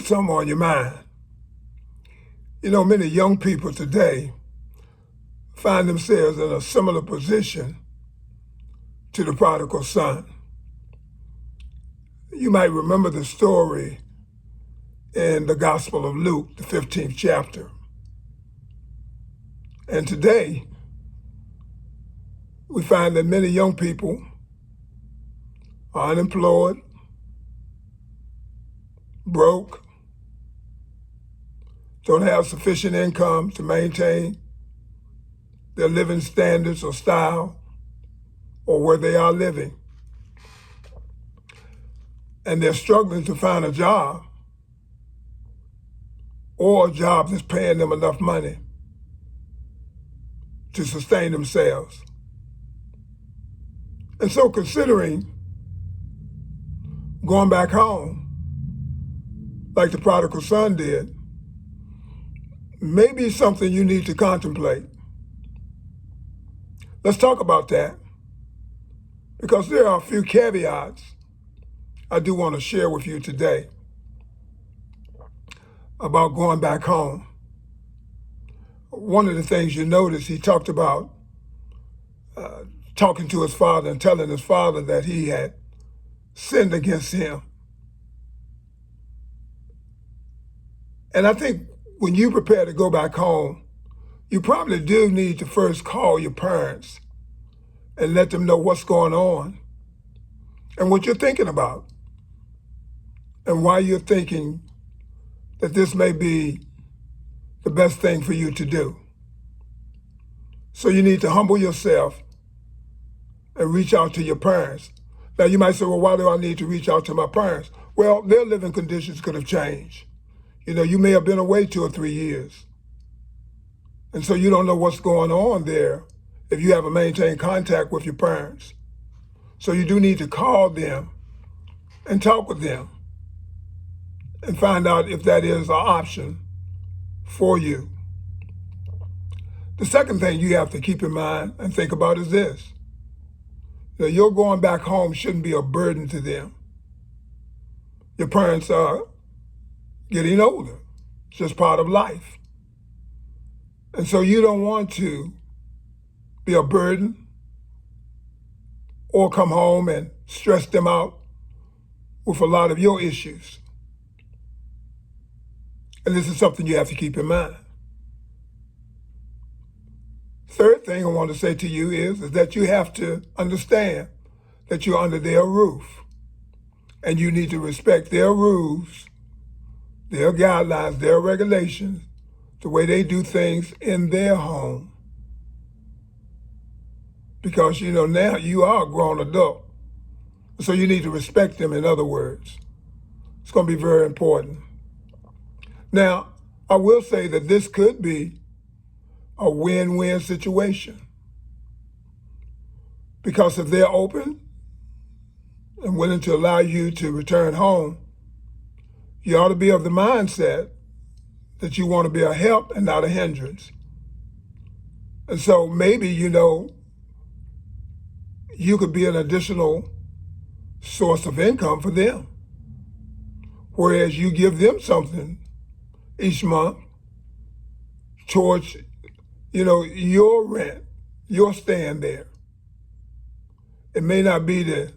put something on your mind. You know, many young people today find themselves in a similar position to the prodigal son. You might remember the story in the Gospel of Luke, the 15th chapter. And today, we find that many young people are unemployed, broke, don't have sufficient income to maintain their living standards or style or where they are living. And they're struggling to find a job or a job that's paying them enough money to sustain themselves. And so considering going back home, like the prodigal son did, maybe something you need to contemplate. Let's talk about that, because there are a few caveats I do want to share with you today about going back home. One of the things you notice, he talked about talking to his father and telling his father that he had sinned against him. And I think when you prepare to go back home, you probably do need to first call your parents and let them know what's going on and what you're thinking about and why you're thinking that this may be the best thing for you to do. So you need to humble yourself and reach out to your parents. Now you might say, well, why do I need to reach out to my parents? Well, their living conditions could have changed. You know, you may have been away 2 or 3 years. And so you don't know what's going on there if you haven't maintained contact with your parents. So you do need to call them and talk with them and find out if that is an option for you. The second thing you have to keep in mind and think about is this. You know, your going back home shouldn't be a burden to them. Your parents are getting older. It's just part of life. And so you don't want to be a burden or come home and stress them out with a lot of your issues. And this is something you have to keep in mind. Third thing I want to say to you is that you have to understand that you're under their roof and you need to respect their rules, their guidelines, their regulations, the way they do things in their home. Because, you know, now you are a grown adult. So you need to respect them, in other words. It's going to be very important. Now, I will say that this could be a win-win situation. Because if they're open and willing to allow you to return home, you ought to be of the mindset that you want to be a help and not a hindrance. And so maybe, you know, you could be an additional source of income for them. Whereas you give them something each month towards, you know, your rent, your staying there. It may not be the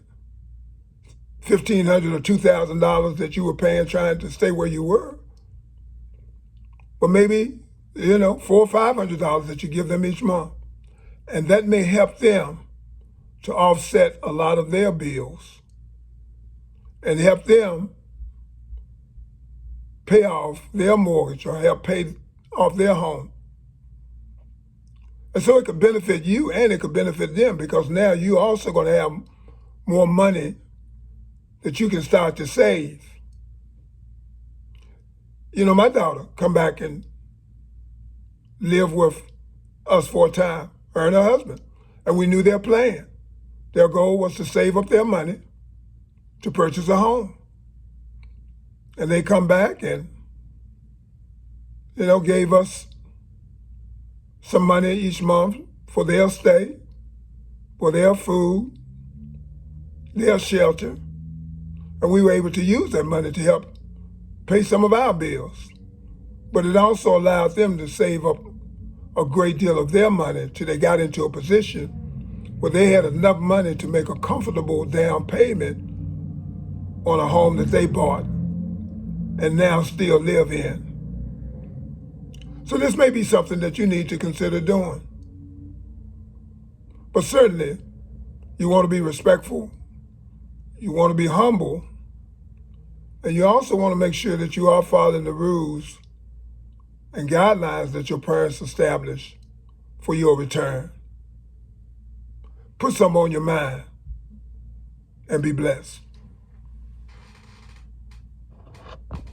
$1,500 or $2,000 that you were paying trying to stay where you were, but maybe, you know, $400 or $500 that you give them each month. And that may help them to offset a lot of their bills and help them pay off their mortgage or help pay off their home. And so it could benefit you and it could benefit them, because now you're also going to have more money that you can start to save. You know, my daughter come back and live with us for a time, her and her husband. And we knew their plan. Their goal was to save up their money to purchase a home. And they come back and, you know, gave us some money each month for their stay, for their food, their shelter. And we were able to use that money to help pay some of our bills. But it also allowed them to save up a great deal of their money till they got into a position where they had enough money to make a comfortable down payment on a home that they bought and now still live in. So this may be something that you need to consider doing. But certainly, you want to be respectful, you want to be humble, and you also want to make sure that you are following the rules and guidelines that your parents established for your return. Put some on your mind and be blessed.